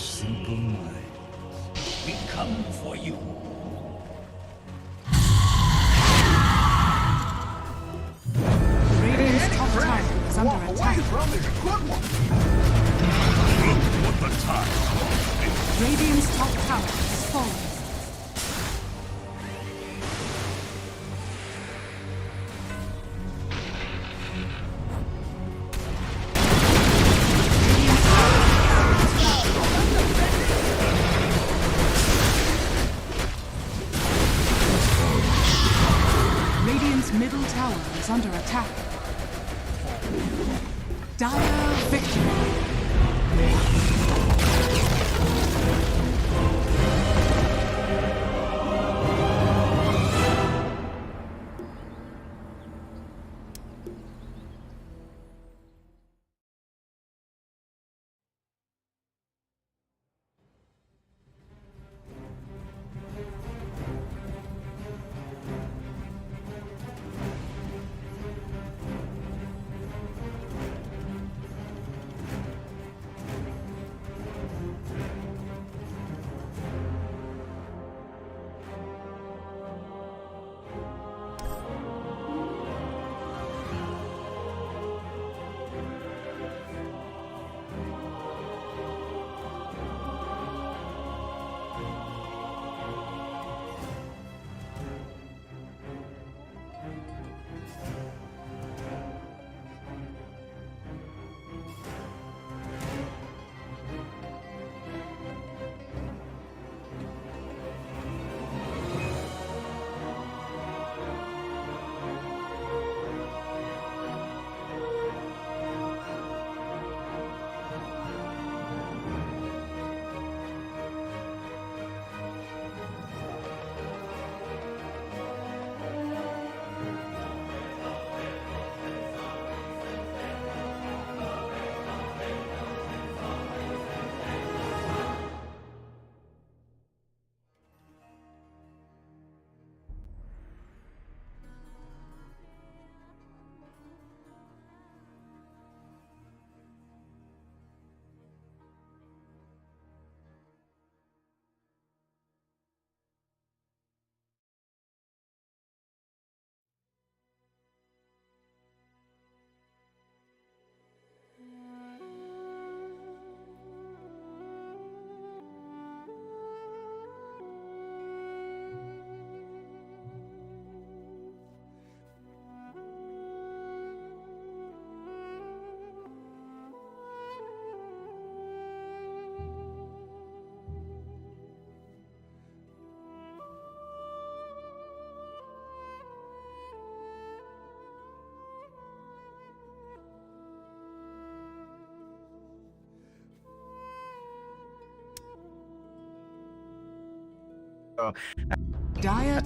simple minds. We come for you. Radiant's top tower is under attack. Look what the time. Radiant's top tower is falling. Radiant's middle tower is under attack. Dire victory.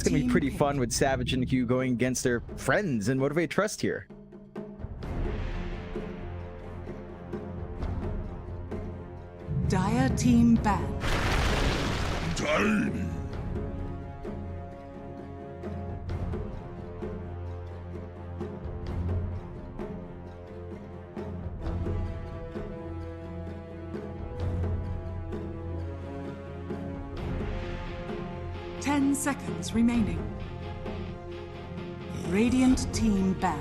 That's gonna be pretty fun with Savage and Q going against their friends and Motivate Trust here. Dire team ban. Tiny. Seconds remaining. Radiant team ban.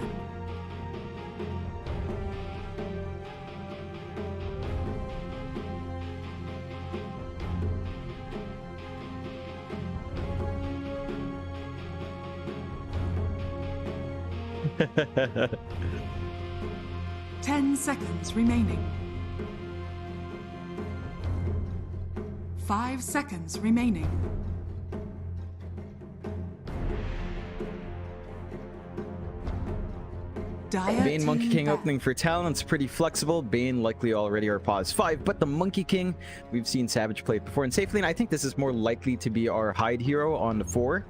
Ten seconds remaining. 5 seconds remaining. Bane Monkey King opening for Talon's pretty flexible. Bane likely already our pause 5, but the Monkey King, we've seen Savage play it before. And safely, and I think this is more likely to be our hide hero on the 4.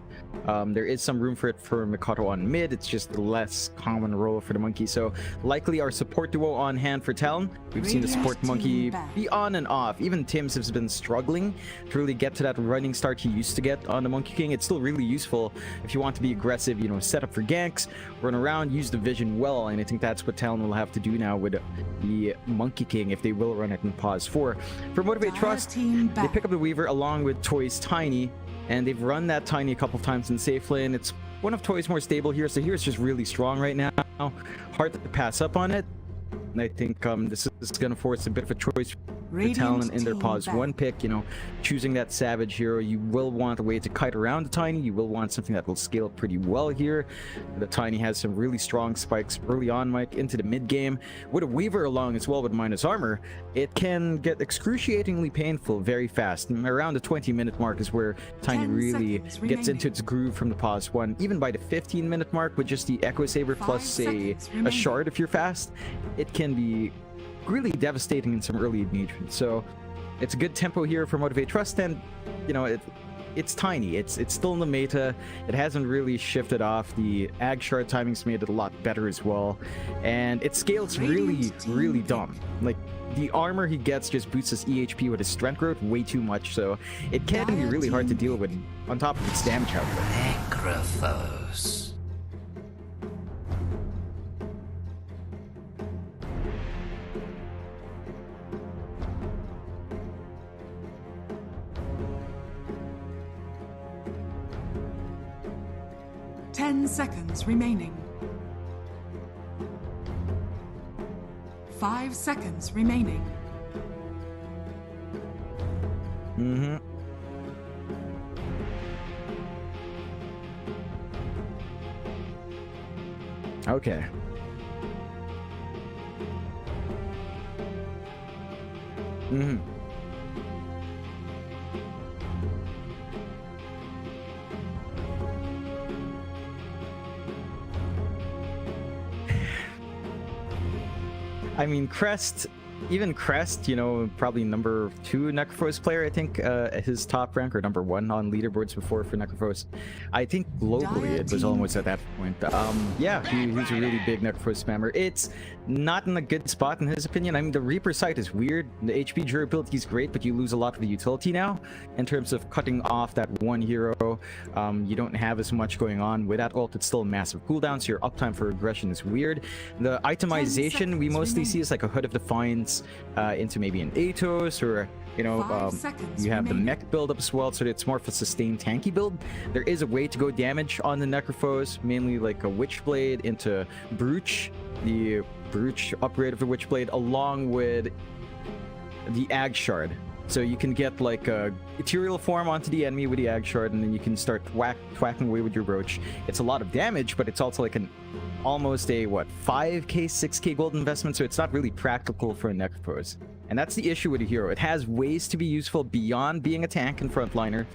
There is some room for it for Mikoto on mid. It's just the less common role for the monkey. So likely our support duo on hand for Talon. We've seen the support monkey be on and off. Even Tim's has been struggling to really get to that running start he used to get on the Monkey King. It's still really useful if you want to be aggressive, you know, set up for ganks, run around, use the vision well. And I think that's what Talon will have to do now with the Monkey King if they will run it in pause 4. For Motivate Trust, they pick up the Weaver along with Toy's Tiny. And they've run that Tiny a couple times in safe lane. It's one of Toy's more stable here, so here's just really strong right now. Hard to pass up on it. And I think this is going to force a bit of a choice for Talon in their pause 1 pick. You know, choosing that Savage hero, you will want a way to kite around the Tiny. You will want something that will scale pretty well here. The Tiny has some really strong spikes early on, Mike, into the mid game. With a Weaver along as well with minus armor, it can get excruciatingly painful very fast. Around the 20-minute mark is where Tiny really gets into its groove from the pause 1. Even by the 15-minute mark with just the Echo Saber plus a shard if you're fast, it can be really devastating in some early engagements. So it's a good tempo here for Motivate Trust, and you know, it's Tiny. It's still in the meta. It hasn't really shifted off. The Ag Shard timing's made it a lot better as well, and it scales really dumb. Like, the armor he gets just boosts his EHP with his strength growth way too much, so it can be really hard to deal with on top of its damage output. Necrophos. Ten seconds remaining. 5 seconds remaining. Okay. I mean, Crest, even Crest, you know, probably number 2 Necrophos player, I think, his top rank, or number 1 on leaderboards before for Necrophos. I think globally it was almost at that point. Yeah, he's a really big Necrophos spammer. It's not in a good spot in his opinion. I mean, the Reaper site is weird. The HP durability is great, but you lose a lot of the utility now in terms of cutting off that one hero. You don't have as much going on with that ult. It's still a massive cooldown, so your uptime for aggression is weird. The itemization we mostly see is like a Hood of Defiance into maybe an Atos, or you know, you have the mech build up as well, so it's more of a sustained tanky build. There is a way to go damage on the Necrophos, mainly like a Witchblade into Brooch, the Brooch upgrade of the Witchblade, along with the Ag Shard. So you can get like a ethereal form onto the enemy with the Ag Shard, and then you can start whacking away with your Brooch. It's a lot of damage, but it's also like an almost a, what, 5k, 6k gold investment, so it's not really practical for a Necrophos. And that's the issue with a hero. It has ways to be useful beyond being a tank and frontliner.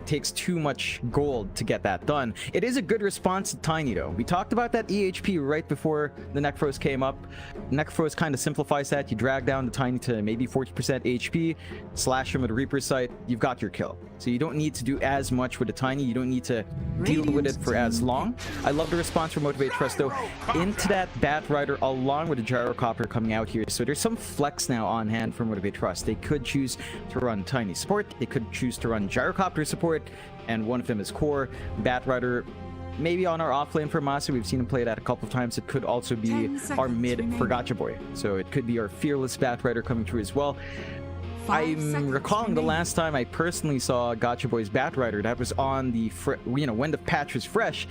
It takes too much gold to get that done. It is a good response to Tiny, though. We talked about that EHP right before the Necrophos came up. Necrophos kind of simplifies that. You drag down the Tiny to maybe 40% HP, slash him with a Reaper Sight, you've got your kill. So you don't need to do as much with the Tiny. You don't need to deal with it for as long. I love the response from Motivate Trust, though, into that Bat Rider along with the Gyrocopter coming out here. So there's some flex now on hand for Motivate Trust. They could choose to run Tiny support. They could choose to run Gyrocopter support, and one of them is core. Bat Rider maybe on our offlane for Masu. We've seen him play that a couple of times. It could also be our mid for Gacha Boy. So it could be our fearless Bat Rider coming through as well. I'm recalling the last time I personally saw Gacha Boy's Bat Rider. That was on the, when the patch was fresh.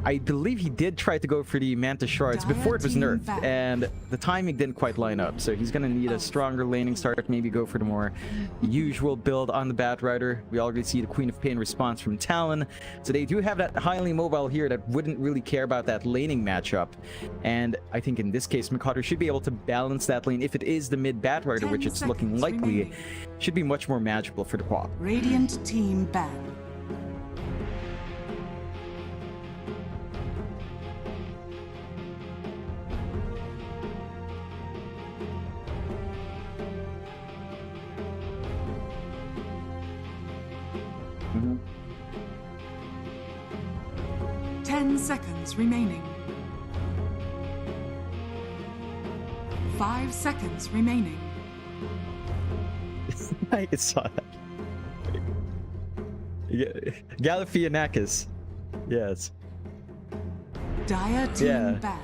I believe he did try to go for the Manta Shards before it was nerfed, and the timing didn't quite line up. So he's going to need a stronger laning start, maybe go for the more usual build on the Bat Rider. We already see the Queen of Pain response from Talon. So they do have that highly mobile here that wouldn't really care about that laning matchup. And I think in this case, Mikoto should be able to balance that lane. If it is the mid Bat Rider, which it's looking likely, should be much more manageable for the co-op. Radiant team ban. 10 seconds remaining. 5 seconds remaining. I saw that. Yeah, Galifianakis. Yes. Dire team Yeah. ban.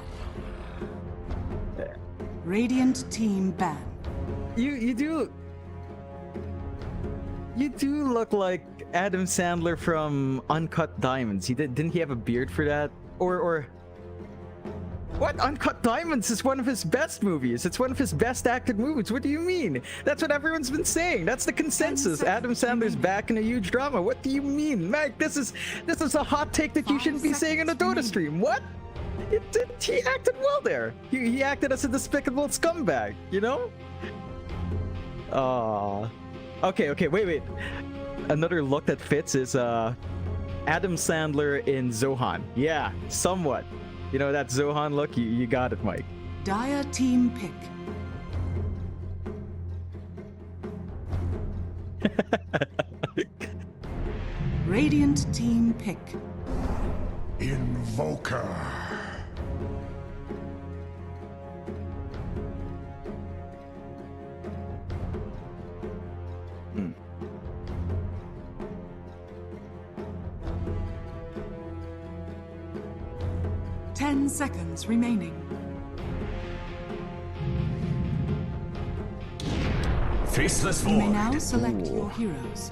Radiant team ban. You do look like Adam Sandler from Uncut Diamonds. Didn't he have a beard for that? Or what? Uncut Diamonds is one of his best movies. It's one of his best acted movies. What do you mean? That's what everyone's been saying. That's the consensus. Adam Sandler's back in a huge drama. What do you mean, Mike? This is a hot take that you shouldn't be saying in a Dota stream. What? He acted well there. He acted as a despicable scumbag. You know? Okay, wait. Another look that fits is Adam Sandler in Zohan. Yeah, somewhat. You know that Zohan look? You got it, Mike. Dire team pick. Radiant team pick. Invoker. Hmm. Ten seconds remaining. Faceless You may void. now select your heroes.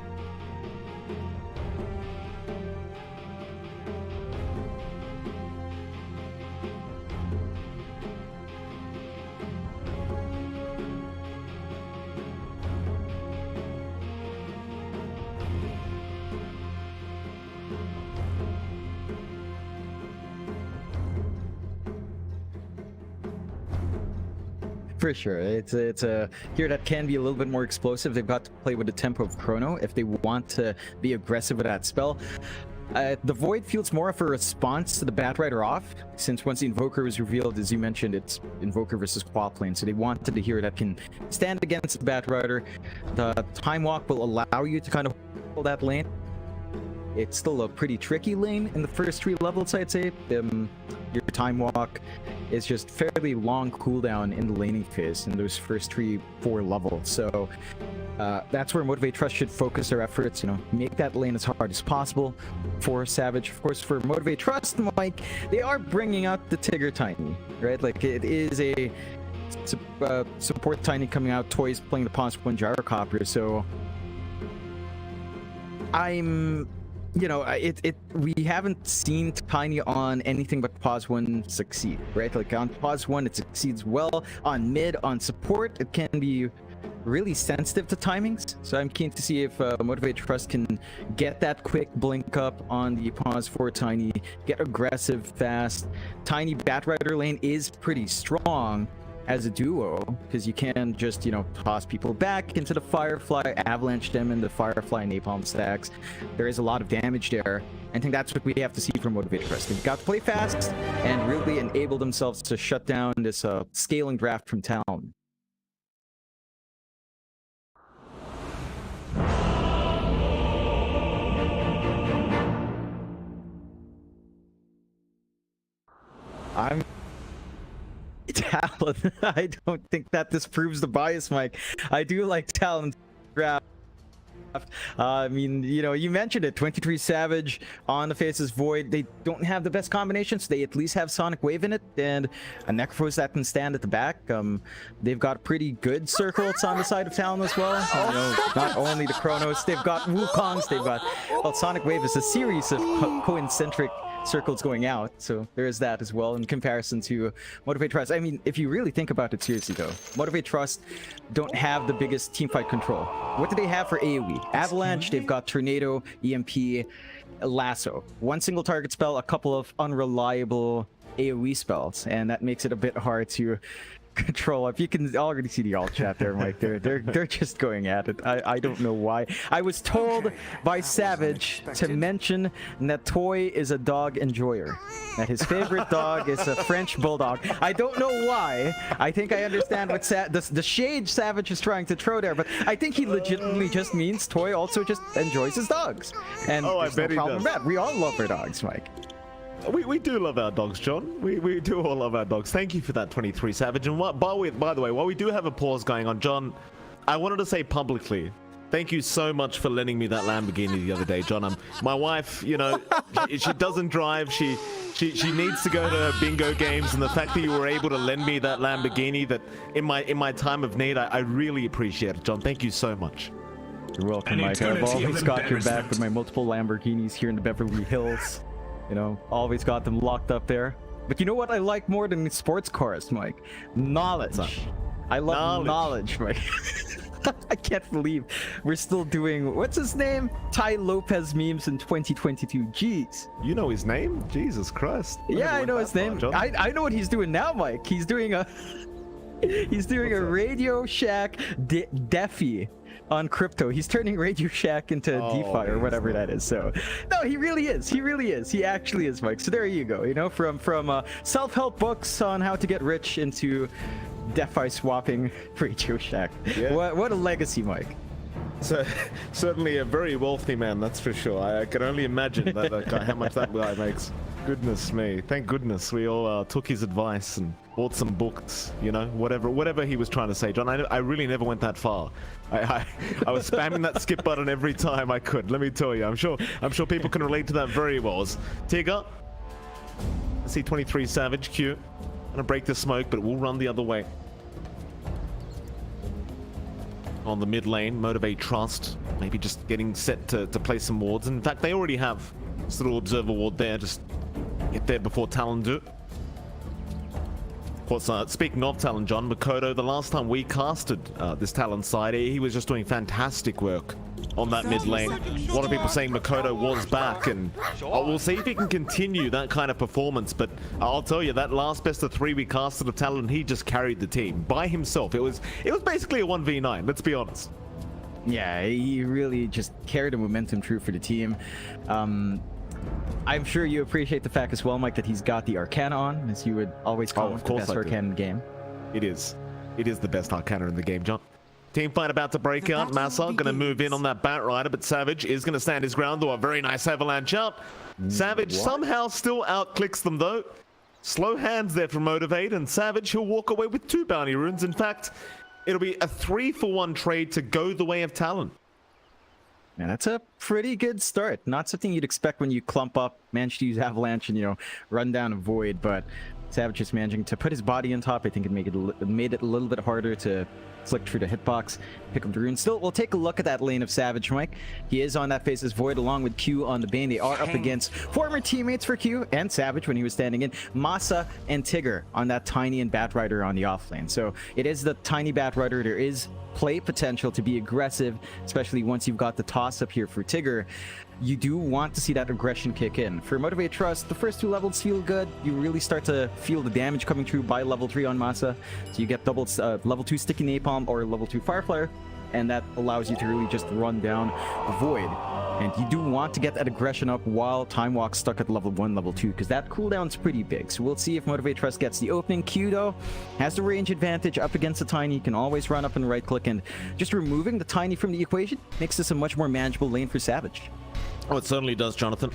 For sure, it's a hero that can be a little bit more explosive. They've got to play with the tempo of Chrono if they want to be aggressive with that spell. The Void feels more of a response to the Batrider off, since once the Invoker was revealed, as you mentioned, it's Invoker versus Quap lane, so they wanted the hero that can stand against the Batrider. The Time Walk will allow you to kind of hold that lane. It's still a pretty tricky lane in the first 3 levels, I'd say. Your Time Walk is just fairly long cooldown in the laning phase in those first 3-4 levels. So that's where Motivate Trust should focus their efforts, you know, make that lane as hard as possible for Savage. Of course, for Motivate Trust, Mike, they are bringing out the Tigger Tiny, right? Like, it is a support Tiny coming out, Toys playing the Pons 1 Gyrocopter, so you know, we haven't seen Tiny on anything but Pause 1 succeed, right? Like, on Pause 1, it succeeds well. On mid, on support, it can be really sensitive to timings. So I'm keen to see if Motivate Trust can get that quick blink up on the Pause 4 Tiny, get aggressive fast. Tiny Batrider lane is pretty strong as a duo, because you can just, you know, toss people back into the Firefly, avalanche them in the Firefly Napalm stacks. There is a lot of damage there. I think that's what we have to see from Motivate Trust. They've got to play fast and really enable themselves to shut down this scaling draft from Talon. I'm Talon. I don't think that disproves the bias, Mike. I do like Talon draft. I mean, you know, you mentioned it. 23 Savage on the Faces Void. They don't have the best combinations. They at least have Sonic Wave in it, and a Necrophos that can stand at the back. They've got pretty good circles on the side of Talon as well. You know, not only the Chronos, they've got Wukongs. They've got, well, Sonic Wave is a series of coincentric circles going out, so there is that as well in comparison to Motivate Trust. I mean, if you really think about it seriously though, Motivate Trust don't have the biggest teamfight control. What do they have for AoE? Avalanche, they've got Tornado, EMP, Lasso. One single target spell, a couple of unreliable AoE spells, and that makes it a bit hard to control. If you can already see the alt chat there, Mike, they're just going at it. I don't know why. I was told by Savage to mention that Toy is a dog enjoyer, that his favorite dog is a French bulldog. I don't know why. I think I understand what the shade Savage is trying to throw there, but I think he legitimately just means Toy also just enjoys his dogs, and there's no problem with that. We all love our dogs, Mike. We do love our dogs, John. We do all love our dogs. Thank you for that, 23 Savage. And by the way, while we do have a pause going on, John, I wanted to say publicly, thank you so much for lending me that Lamborghini the other day, John. My wife, you know, she doesn't drive. She needs to go to bingo games, and the fact that you were able to lend me that Lamborghini, that in my time of need, I really appreciate it, John. Thank you so much. You're welcome, An Mike. I've eternity of always got your back embarrassment. with my multiple Lamborghinis here in the Beverly Hills. You know, always got them locked up there. But you know what I like more than sports cars, Mike? Knowledge. I love knowledge, Mike. I can't believe we're still doing, what's his name? Ty Lopez memes in 2022. Jeez. You know his name? Jesus Christ. Yeah, I know his name. I know what he's doing now, Mike. He's doing a Radio Shack Defi on crypto. He's turning Radio Shack into DeFi or whatever that is. So no, he really is. He actually is, Mike. So there you go. You know, from self-help books on how to get rich into DeFi swapping Radio Shack. Yeah. What a legacy, Mike. So certainly a very wealthy man, that's for sure. I can only imagine that guy, how much that guy makes. Goodness me. Thank goodness we all took his advice and bought some books, you know, whatever he was trying to say. John, I really never went that far. I was spamming that skip button every time I could, let me tell you. I'm sure people can relate to that very well. Tigger, I see 23 Savage, Q. Gonna break the smoke, but we'll run the other way. On the mid lane, Motivate Trust, maybe just getting set to place some wards. In fact, they already have this little observer ward there, just get there before Talon do. Of course, speaking of Talon, John, Makoto, the last time we casted this Talon side, he was just doing fantastic work on that mid lane. A lot of people saying Makoto was back, and we'll see if he can continue that kind of performance. But I'll tell you, that last best of 3 we casted of Talon, he just carried the team by himself. It was basically a 1v9, let's be honest. Yeah, he really just carried the momentum through for the team. I'm sure you appreciate the fact as well, Mike, that he's got the Arcana on, as you would always call him, the best Arcana in the game. It is the best Arcana in the game, John. Team fight about to break out. Massa gonna move in on that Bat Rider, but Savage is gonna stand his ground, though. A very nice avalanche out. Savage somehow still outclicks them, though. Slow hands there from Motivate, and Savage, he'll walk away with 2 bounty runes. In fact, it'll be a 3-for-1 trade to go the way of Talon. Yeah, that's a pretty good start. Not something you'd expect when you clump up, manage to use Avalanche and, you know, run down a Void, but Savage is managing to put his body on top. I think it made it a little bit harder to flick through the hitbox, pick up the rune. Still, we'll take a look at that lane of Savage, Mike. He is on that Faceless Void along with Q on the Bane. They are up against former teammates for Q and Savage when he was standing in. Massa and Tigger on that Tiny and Bat Rider on the off lane. So it is the Tiny Bat Rider. There is play potential to be aggressive, especially once you've got the toss up here for Tigger. You do want to see that aggression kick in. For Motivate Trust, the first 2 levels feel good. You really start to feel the damage coming through by level 3 on Massa. So you get double level 2 Sticky Napalm or level 2 Fireflyer, and that allows you to really just run down the Void. And you do want to get that aggression up while Time Walk's stuck at level 1, level 2, because that cooldown's pretty big. So we'll see if Motivate Trust gets the opening. Q, though, has the range advantage up against the Tiny. You can always run up and right-click, and just removing the Tiny from the equation makes this a much more manageable lane for Savage. Oh, it certainly does, Jonathan.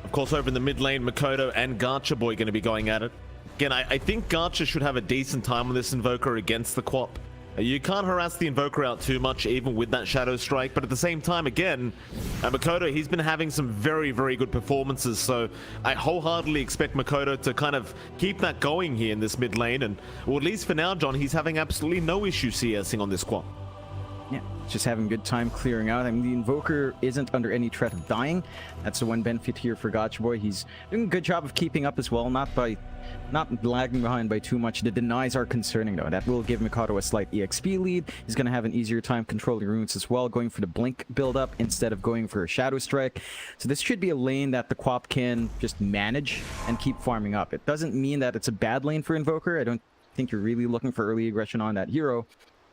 Of course, over in the mid lane, Makoto and Garcha Boy going to be going at it. Again, I think Garcha should have a decent time on this Invoker against the Quap. You can't harass the Invoker out too much, even with that Shadow Strike, but at the same time, again, Makoto, he's been having some very, very good performances, so I wholeheartedly expect Makoto to kind of keep that going here in this mid lane, and, well, at least for now, John, he's having absolutely no issue CSing on this Quap. Yeah, just having good time clearing out. I mean, the Invoker isn't under any threat of dying. That's the one benefit here for Gotcha Boy. He's doing a good job of keeping up as well, not lagging behind by too much. The denies are concerning, though. That will give Mikado a slight EXP lead. He's going to have an easier time controlling runes as well, going for the Blink build-up instead of going for a Shadow Strike. So this should be a lane that the Quap can just manage and keep farming up. It doesn't mean that it's a bad lane for Invoker. I don't think you're really looking for early aggression on that hero.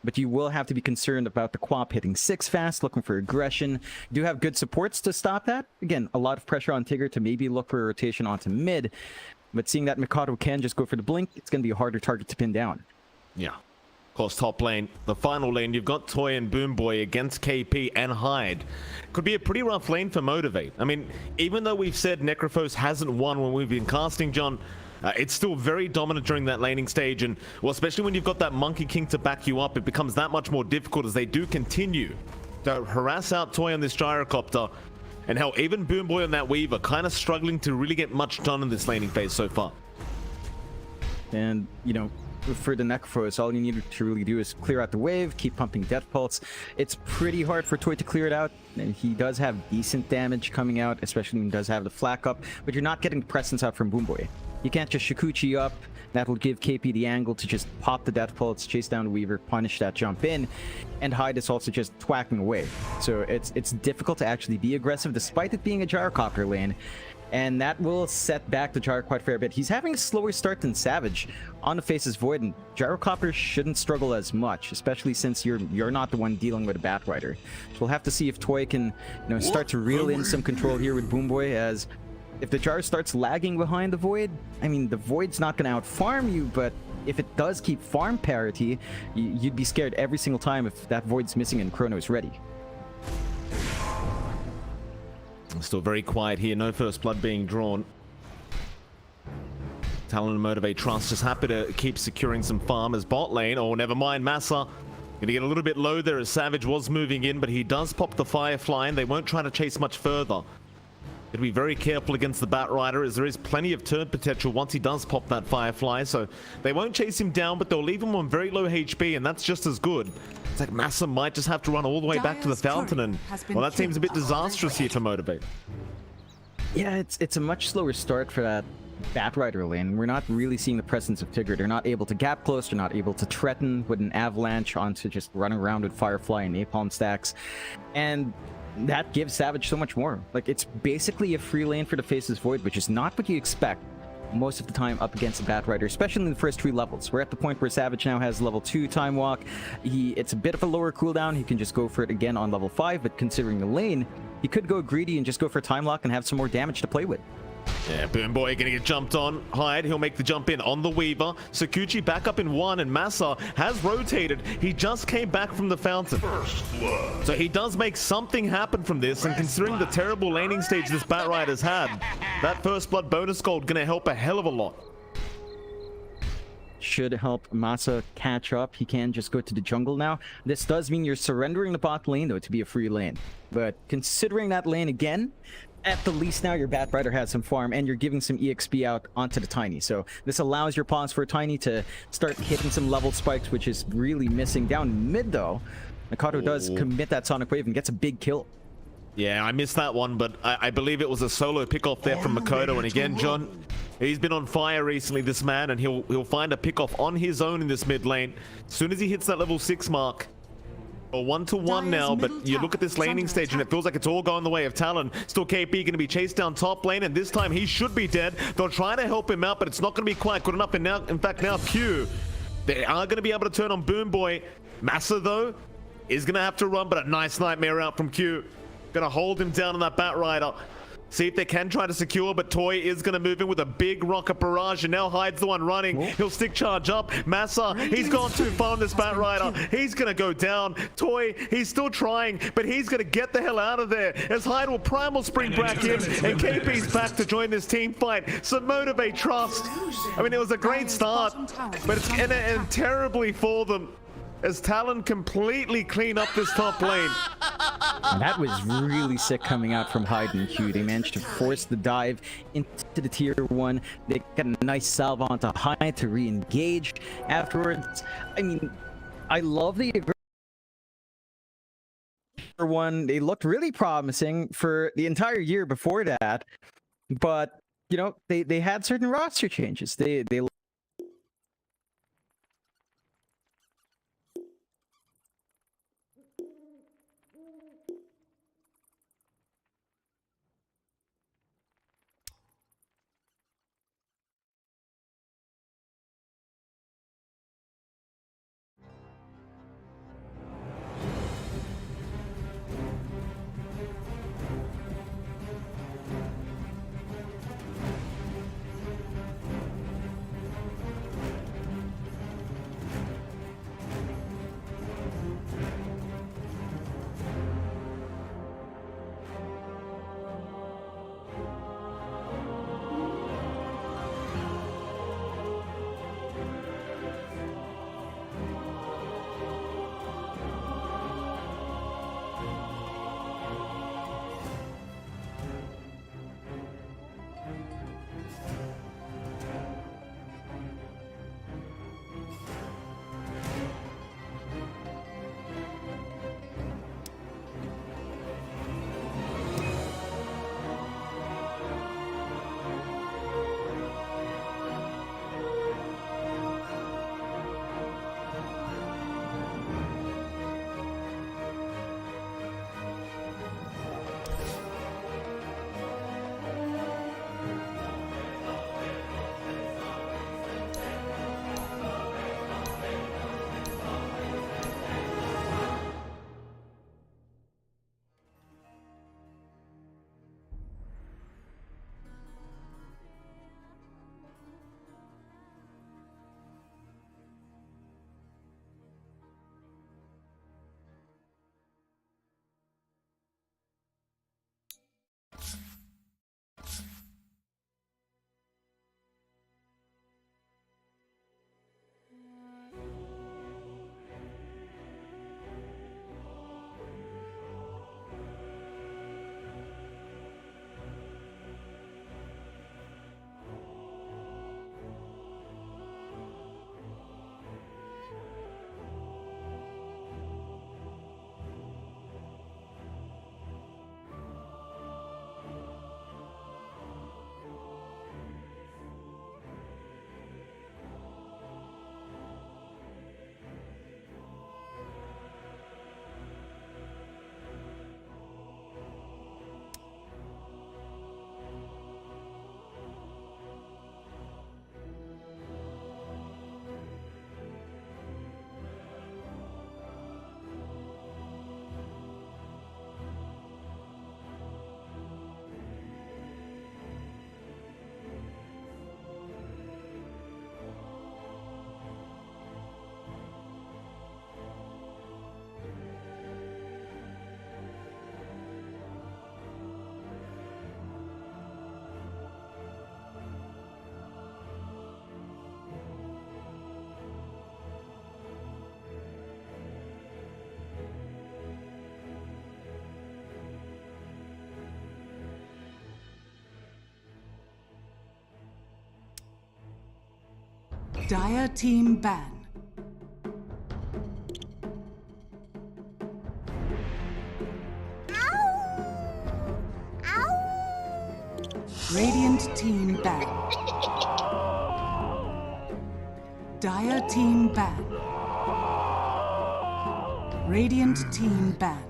But you will have to be concerned about the Quap hitting 6 fast, looking for aggression. You do have good supports to stop that. Again, a lot of pressure on Tigger to maybe look for a rotation onto mid. But seeing that Mikado can just go for the Blink, it's going to be a harder target to pin down. Yeah. Of course, top lane, the final lane, you've got Toy and Boomboy against KP and Hyde. Could be a pretty rough lane for Motivate. I mean, even though we've said Necrophos hasn't won when we've been casting, John, it's still very dominant during that laning stage, and well, especially when you've got that Monkey King to back you up, it becomes that much more difficult as they do continue to harass out Toy on this gyrocopter. And hell, even Boomboy on that Weaver kind of struggling to really get much done in this laning phase so far. And, you know, for the Necrophos, all you need to really do is clear out the wave, keep pumping Death Pulse. It's pretty hard for Toy to clear it out, and he does have decent damage coming out, especially when he does have the flak up, but you're not getting the presence out from Boomboy. You can't just Shikuchi up. That will give KP the angle to just pop the Death Pulse, chase down the Weaver, punish that jump in, and Hyde is also just twacking away. So it's difficult to actually be aggressive despite it being a gyrocopter lane, and that will set back the Gyro quite a fair bit. He's having a slower start than Savage on the Face's Void, and gyrocopters shouldn't struggle as much, especially since you're not the one dealing with a Batrider. So we'll have to see if Toy can, you know, start to reel in some control here with Boomboy, as if the Jar starts lagging behind the Void, I mean, the Void's not going to out-farm you, but if it does keep farm parity, you'd be scared every single time if that Void's missing and Chrono's ready. Still very quiet here, no first blood being drawn. Talon and Motivate Trust just happy to keep securing some farm as bot lane. Oh, never mind, Massa gonna get a little bit low there as Savage was moving in, but he does pop the Firefly and they won't try to chase much further. Gotta be very careful against the Batrider, as there is plenty of turn potential once he does pop that Firefly, so they won't chase him down, but they'll leave him on very low HP, and that's just as good. It's like Massa might just have to run all the way back to the fountain, and well, that seems a bit disastrous here for Motivate. Yeah, it's a much slower start for that Batrider lane. We're not really seeing the presence of Tigger. They're not able to gap close, they're not able to threaten with an avalanche onto just running around with Firefly and Napalm stacks, and that gives Savage so much more. Like, it's basically a free lane for the Face's Void, which is not what you expect most of the time up against a Batrider, especially in the first 3 levels. We're at the point where Savage now has level 2 Time Walk. It's a bit of a lower cooldown. He can just go for it again on level 5, but considering the lane, he could go greedy and just go for Time Lock and have some more damage to play with. Yeah, Boomboy gonna get jumped on. Hyde, he'll make the jump in on the Weaver. Sakuchi back up in 1, and Massa has rotated. He just came back from the fountain. So he does make something happen from this, and considering the terrible laning stage this Batrider's had, that first blood bonus gold gonna help a hell of a lot. Should help Massa catch up. He can just go to the jungle now. This does mean you're surrendering the bot lane, though, to be a free lane. But considering that lane again, at the least now your Batrider has some farm, and you're giving some EXP out onto the Tiny. So this allows your pawns for Tiny to start hitting some level spikes, which is really missing. Down mid, though, Mikado does commit that Sonic Wave and gets a big kill. Yeah, I missed that one, but I believe it was a solo pick-off there from Makoto. And again, John, he's been on fire recently, this man, and he'll find a pick-off on his own in this mid lane. As soon as he hits that level 6 mark, a 1-to-1 now, but you look at this laning stage and it feels like it's all going the way of Talon. Still KP going to be chased down top lane, and this time he should be dead. They'll try to help him out, but it's not going to be quite good enough. And now, in fact, now Q, they are going to be able to turn on Boomboy. Massa, though, is going to have to run, but a nice nightmare out from Q. Going to hold him down on that Batrider. See if they can try to secure, but Toy is going to move in with a big rocket barrage, and now Hyde's the one running. He'll stick charge up. Massa, he's gone too far on this Batrider. He's going to go down. Toy, he's still trying, but he's going to get the hell out of there as Hyde will primal spring back in, and KP's back to join this team fight. So Motivate Trust. I mean, it was a great start, but it's going to end terribly for them as Talon completely clean up this top lane. That was really sick coming out from Hyde and Q. They managed to force the dive into the tier 1. They got a nice salve onto Hyde to re-engage afterwards. I mean, I love the one. They looked really promising for the entire year before that, but you know, they had certain roster changes. They Dire team ban. Radiant team ban. Dire team ban. Radiant team ban.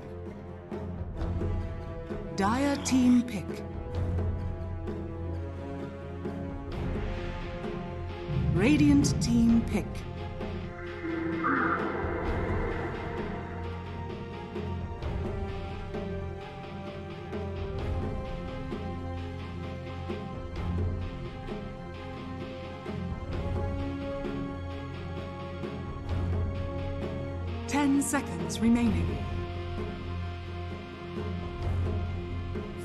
Dire team pick. Radiant team pick. Ten seconds remaining.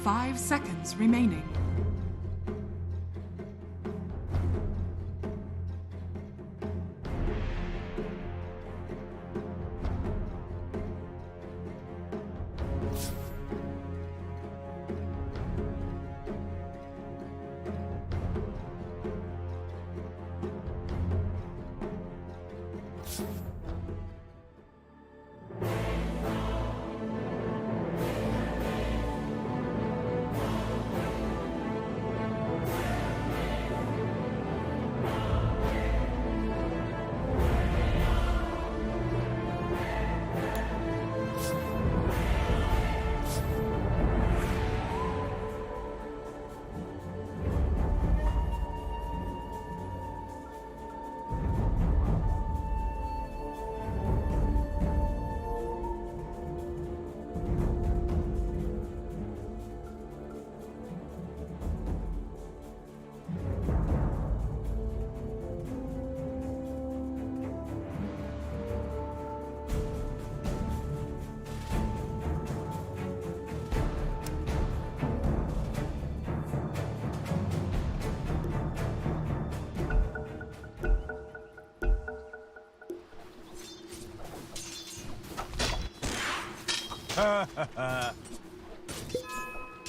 5 seconds remaining.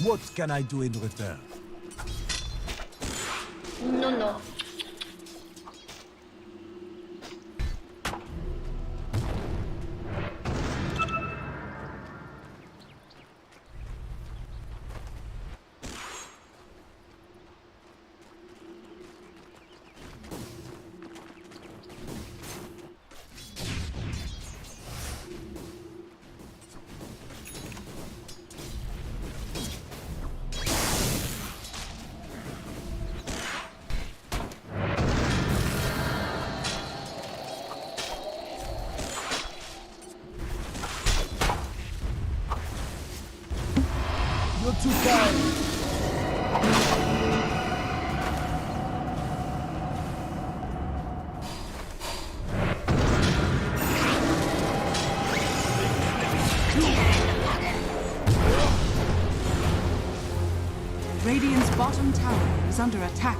What can I do in return? No. You're too kind. Radiant's bottom tower is under attack.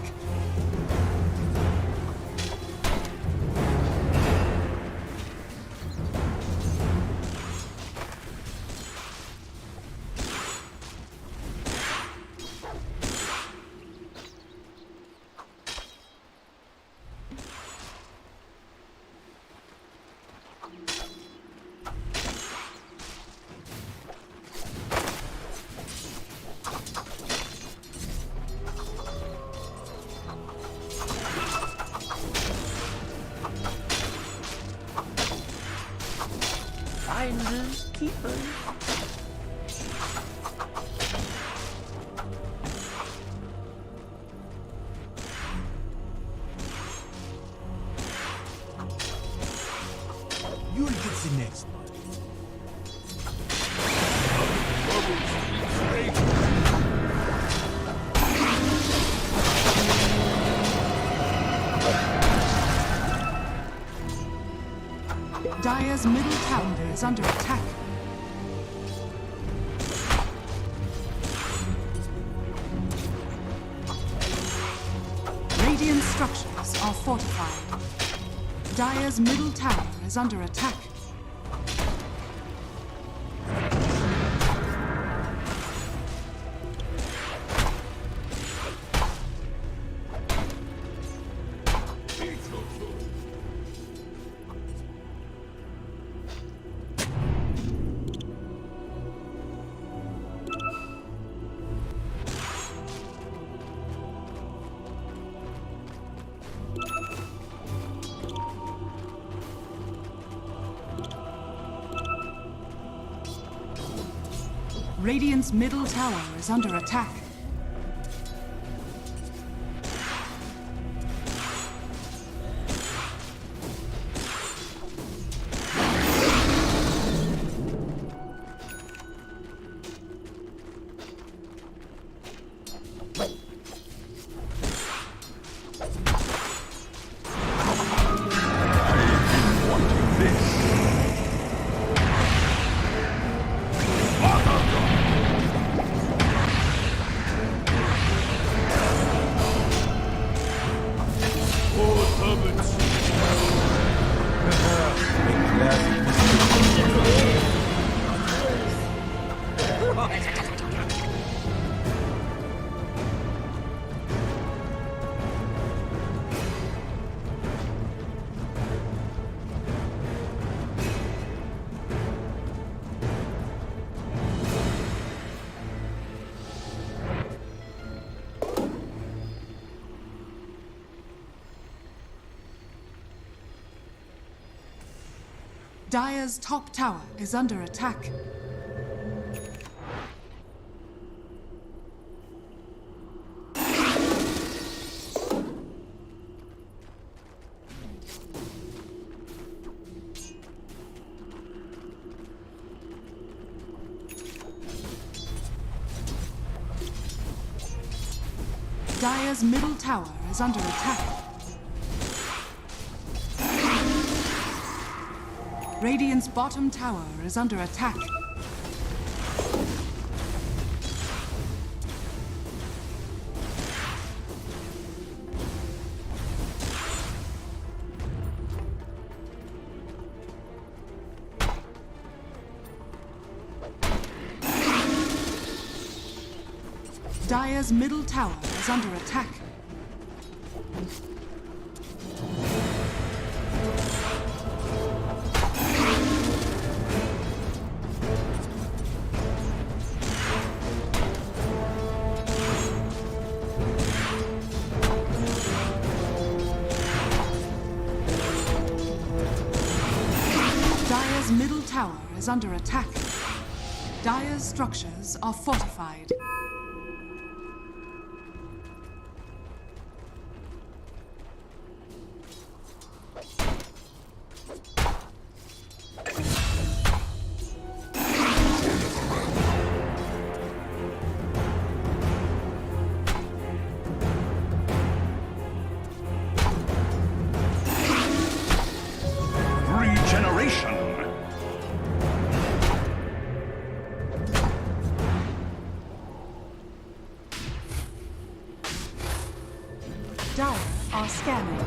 Finders keepers. You'll get the next one. Dire's middle tower is under attack. Radiant structures are fortified. Dire's middle tower is under attack. Radiant's middle tower is under attack. Dire's top tower is under attack. Dire's middle tower is under attack. Radiant's bottom tower is under attack. Dire's middle tower is under attack. Dire's middle tower is under attack. Dire's structures are fortified. Regeneration. Dire are scanning.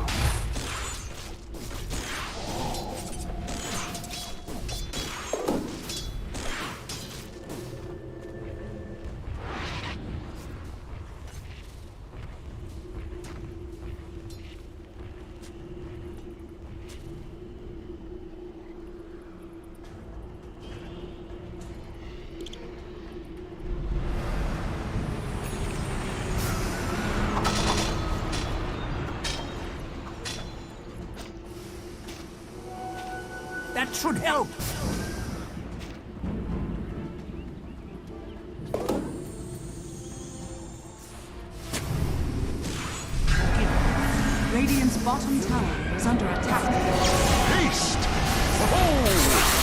That should help. Radiant's bottom tower is under attack. Haste. Oh!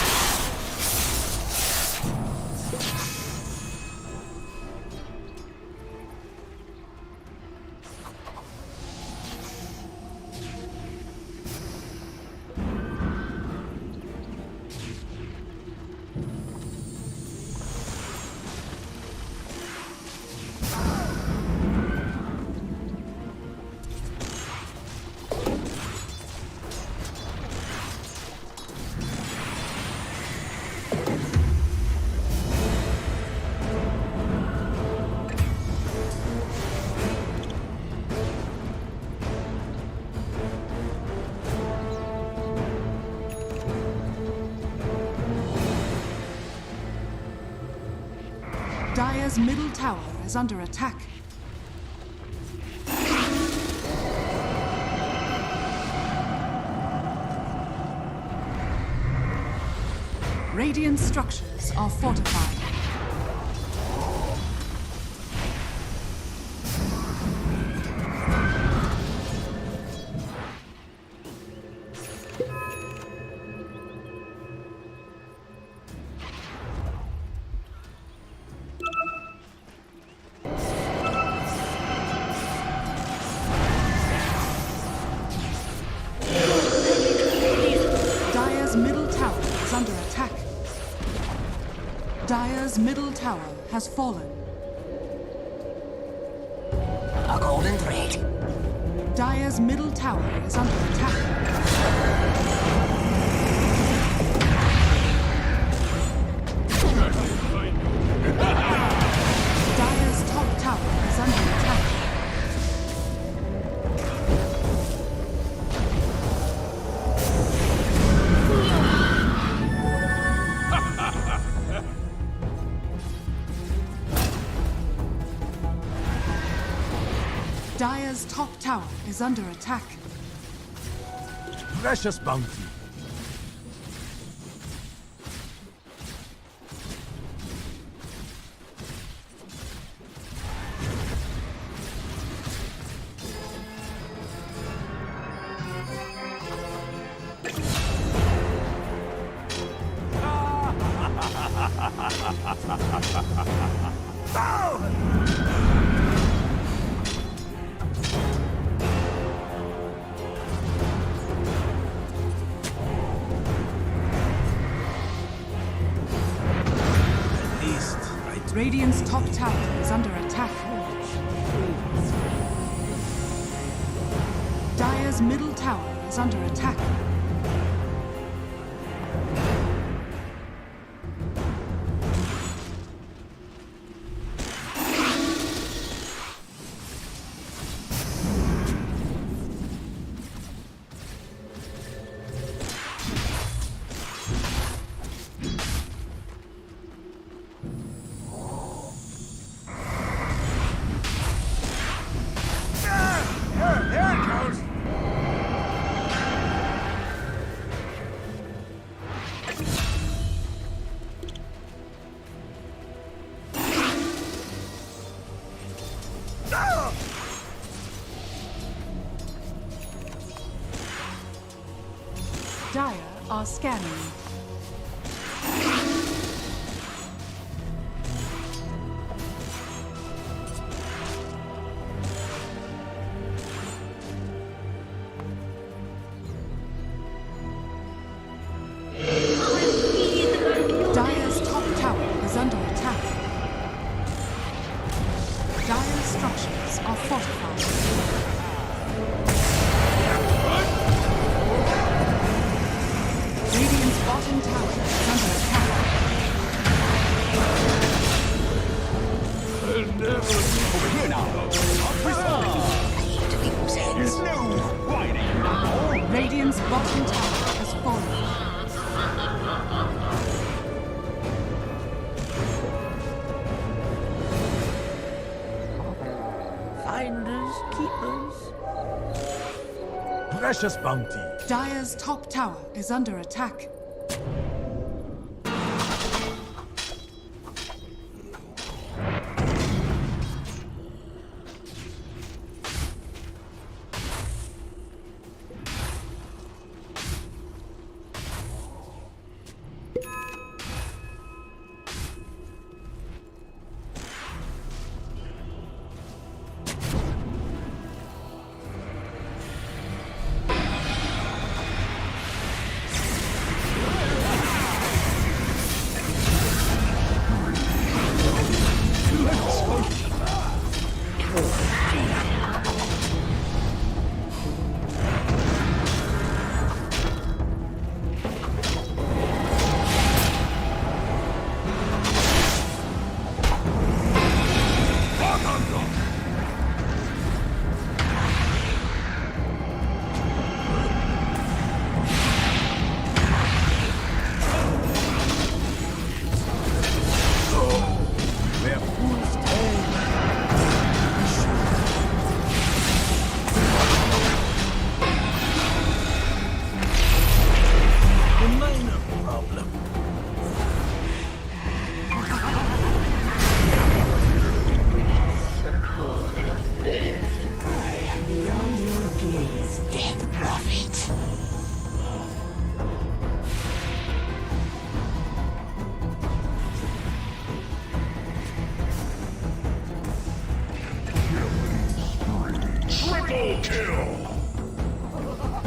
Dire's middle tower is under attack. Radiant structures are fortified. Dire's middle tower has fallen. A golden thread. Dire's middle tower is under attack. Dire's top tower is under attack. Dire's top tower is under attack. Precious bounty. Radiant's top tower is under attack. Dire's middle tower is under attack. Dire are scanning. Dire's top tower is under attack. Dire's structures are fortified. Radiant's bottom tower is under attack. Over here now. There's no whining. Radiant's bottom tower has fallen. Finders, keepers. Precious bounty. Dire's top tower is under attack.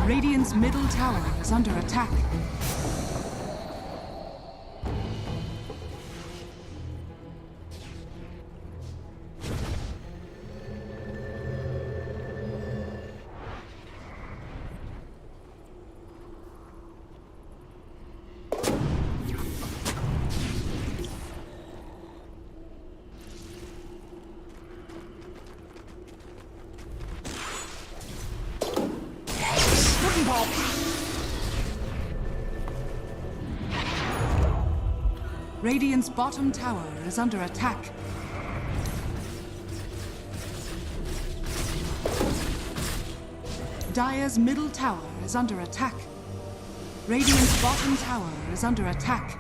Radiant's middle tower is under attack. Radiant's bottom tower is under attack. Dire's middle tower is under attack. Radiant's bottom tower is under attack.